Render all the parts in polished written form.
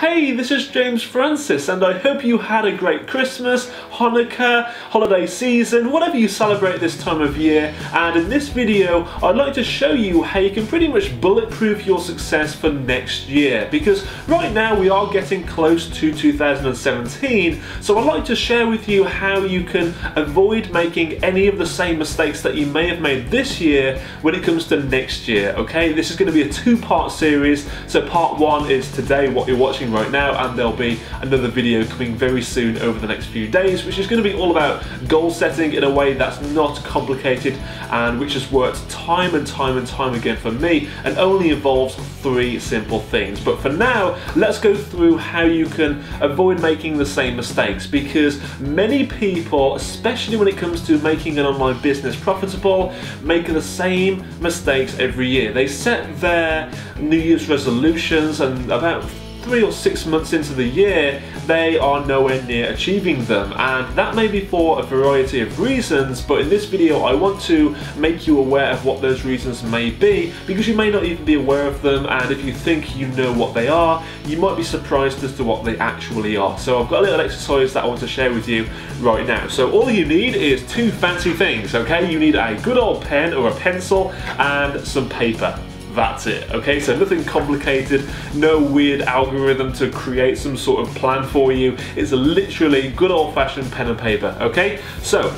Hey, this is James Francis, and I hope you had a great Christmas, Hanukkah, holiday season, whatever you celebrate this time of year. And in this video, I'd like to show you how you can pretty much bulletproof your success for next year. Because right now we are getting close to 2017, so I'd like to share with you how you can avoid making any of the same mistakes that you may have made this year when it comes to next year, okay? This is going to be a two-part series, so part one is today, what you're watching right now, and there'll be another video coming very soon over the next few days, which is going to be all about goal setting in a way that's not complicated and which has worked time and time again for me and only involves three simple things. But for now, let's go through how you can avoid making the same mistakes, because many people, especially when it comes to making an online business profitable, make the same mistakes every year. They set their New Year's resolutions, and about 3 or 6 months into the year, they are nowhere near achieving them, and that may be for a variety of reasons, but in this video I want to make you aware of what those reasons may be, because you may not even be aware of them, and if you think you know what they are, you might be surprised as to what they actually are. So I've got a little exercise that I want to share with you right now. So all you need is two fancy things, okay? You need a good old pen or a pencil and some paper. That's it, okay? So nothing complicated, no weird algorithm to create some sort of plan for you. It's literally good old-fashioned pen and paper, okay? So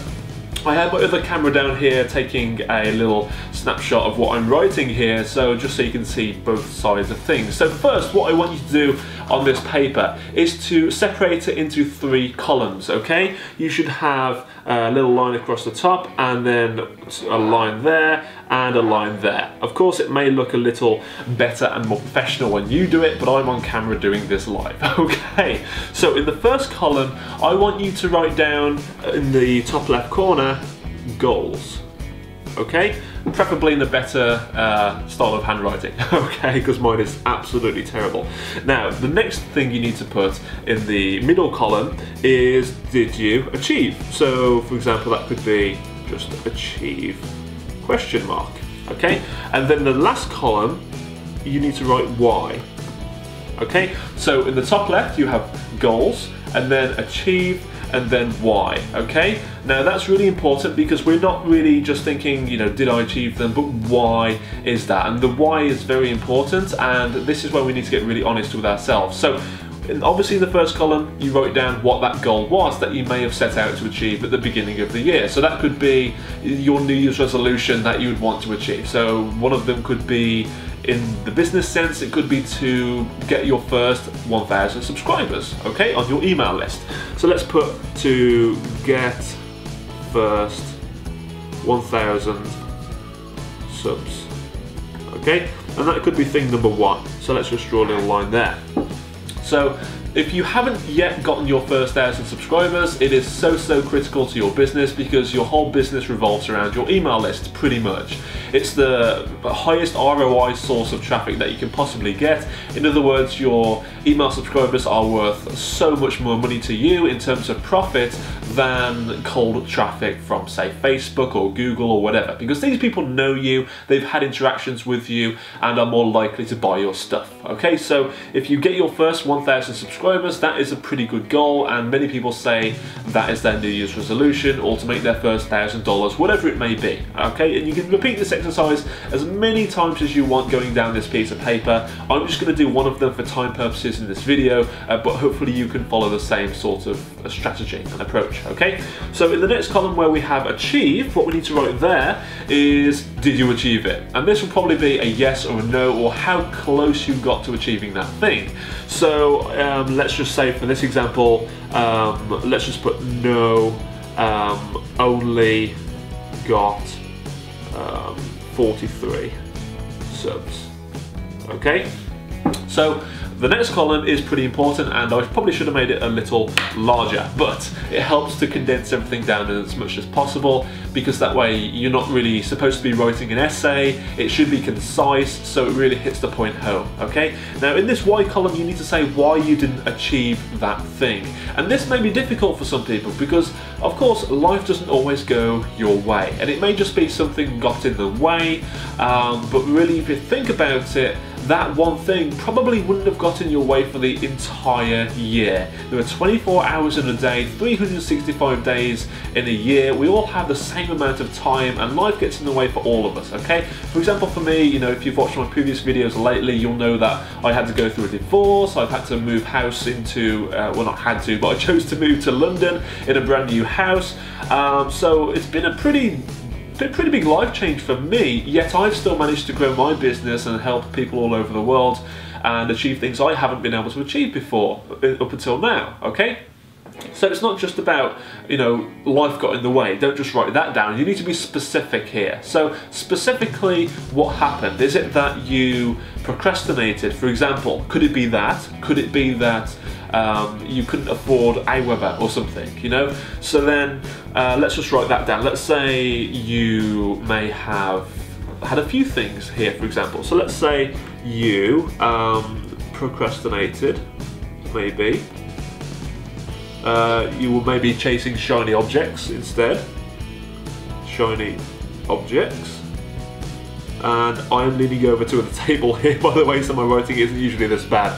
I have my other camera down here taking a little snapshot of what I'm writing here, so just so you can see both sides of things. So first, what I want you to do on this paper is to separate it into 3 columns, okay? You should have a little line across the top, and then a line there, and a line there. Of course, it may look a little better and more professional when you do it, but I'm on camera doing this live, okay? So in the first column, I want you to write down in the top left corner, goals, okay? Preferably in a better style of handwriting, okay, because mine is absolutely terrible. Now, the next thing you need to put in the middle column is, did you achieve? So, for example, that could be just achieve, question mark, okay? And then the last column, you need to write why, okay? So in the top left, you have goals, and then achieve, and then why, okay? Now that's really important, because we're not really just thinking, you know, did I achieve them, but why is that? And the why is very important, and this is where we need to get really honest with ourselves. So obviously in the first column, you wrote down what that goal was that you may have set out to achieve at the beginning of the year. So that could be your New Year's resolution that you would want to achieve. So one of them could be, in the business sense, it could be to get your first 1,000 subscribers, okay, on your email list. So let's put to get first 1,000 subs, okay, and that could be thing number 1. So let's just draw a little line there. So if you haven't yet gotten your first 1,000 subscribers, it is so critical to your business, because your whole business revolves around your email list, pretty much. It's the highest ROI source of traffic that you can possibly get. In other words, your email subscribers are worth so much more money to you in terms of profit than cold traffic from, say, Facebook or Google or whatever, because these people know you, they've had interactions with you, and are more likely to buy your stuff, okay? So if you get your first 1,000 subscribers, that is a pretty good goal, and many people say that is their New Year's resolution, or to make their first $1,000, whatever it may be, okay? And you can repeat this exercise as many times as you want going down this piece of paper. I'm just going to do one of them for time purposes in this video, but hopefully you can follow the same sort of strategy and approach, okay? So in the next column where we have achieve, what we need to write there is, did you achieve it? And this will probably be a yes or a no, or how close you got to achieving that thing. So let's just say for this example, let's just put no, only got 43 subs, okay? So the next column is pretty important, and I probably should have made it a little larger, but it helps to condense everything down as much as possible, because that way you're not really supposed to be writing an essay. It should be concise, so it really hits the point home, okay? Now in this why column, you need to say why you didn't achieve that thing. And this may be difficult for some people, because of course life doesn't always go your way, and it may just be something got in the way, but really if you think about it, that one thing probably wouldn't have got in your way for the entire year. There are 24 hours in a day, 365 days in a year. We all have the same amount of time, and life gets in the way for all of us, okay? For example, for me, you know, if you've watched my previous videos lately, you'll know that I had to go through a divorce. I've had to move house into, well, not had to, but I chose to move to London in a brand new house. So it's been a pretty big life change for me, yet I've still managed to grow my business and help people all over the world and achieve things I haven't been able to achieve before, up until now, okay? So it's not just about, you know, life got in the way. Don't just write that down. You need to be specific here. So specifically, what happened? Is it that you procrastinated? For example, could it be that? Could it be that you couldn't afford Aweber or something, you know? So then let's just write that down. Let's say you may have had a few things here, for example. So let's say you procrastinated, maybe. You were maybe chasing shiny objects instead. Shiny objects. And I'm leaning over to the table here, by the way, so my writing isn't usually this bad.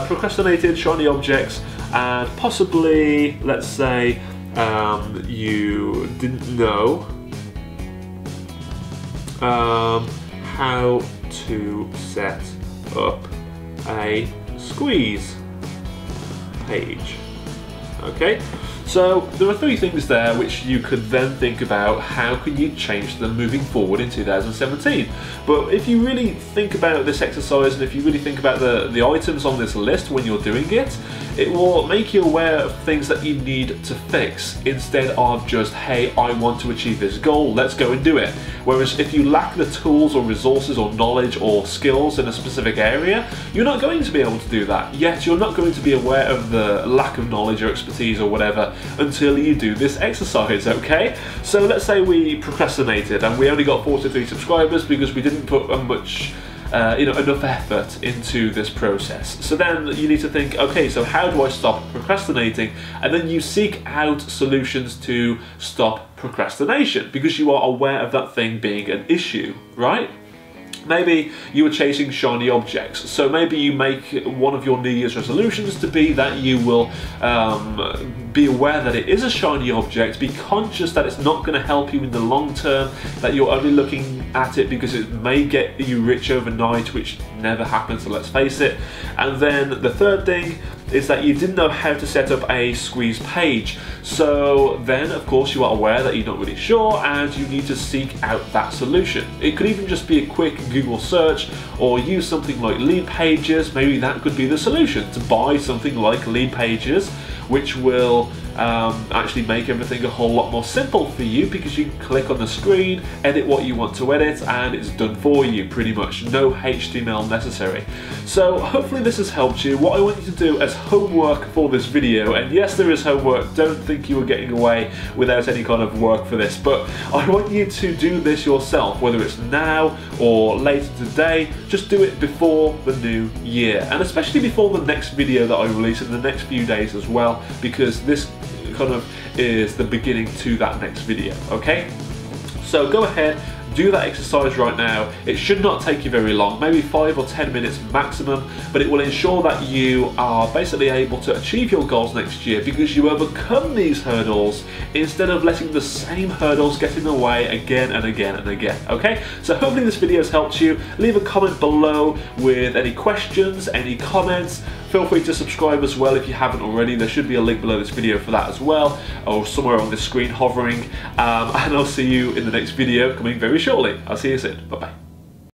Procrastinated, shiny objects, and possibly, let's say, you didn't know how to set up a squeeze page. Okay, so there are three things there which you could then think about how can you change them moving forward in 2017. But if you really think about this exercise, and if you really think about the items on this list when you're doing it, it will make you aware of things that you need to fix instead of just, hey, I want to achieve this goal, let's go and do it. Whereas if you lack the tools or resources or knowledge or skills in a specific area, you're not going to be able to do that. Yet you're not going to be aware of the lack of knowledge or expertise or whatever until you do this exercise, okay? So let's say we procrastinated and we only got 43 subscribers because we didn't put enough effort into this process. So then you need to think, okay, so how do I stop procrastinating? And then you seek out solutions to stop procrastination because you are aware of that thing being an issue, right? Maybe you were chasing shiny objects, so maybe you make one of your New Year's resolutions to be that you will be aware that it is a shiny object, be conscious that it's not going to help you in the long term, that you're only looking at it because it may get you rich overnight, which never happens, so let's face it. And then the third thing is that you didn't know how to set up a squeeze page. So then, of course, you are aware that you're not really sure and you need to seek out that solution. It could even just be a quick Google search or use something like Leadpages. Maybe that could be the solution, to buy something like Leadpages, which will actually make everything a whole lot more simple for you because you can click on the screen, edit what you want to edit, and it's done for you pretty much. No HTML necessary. So hopefully this has helped you. What I want you to do as homework for this video, and yes, there is homework, don't think you were getting away without any kind of work for this, but I want you to do this yourself, whether it's now or later today. Just do it before the new year, and especially before the next video that I release in the next few days as well, because this kind of is the beginning to that next video, okay? So go ahead, do that exercise right now. It should not take you very long, maybe 5 or 10 minutes maximum, but it will ensure that you are basically able to achieve your goals next year because you overcome these hurdles instead of letting the same hurdles get in the way again and again and again, okay? So hopefully this video has helped you. Leave a comment below with any questions, any comments. Feel free to subscribe as well if you haven't already. There should be a link below this video for that as well, or somewhere on the screen hovering. And I'll see you in the next video coming very shortly. I'll see you soon. Bye bye.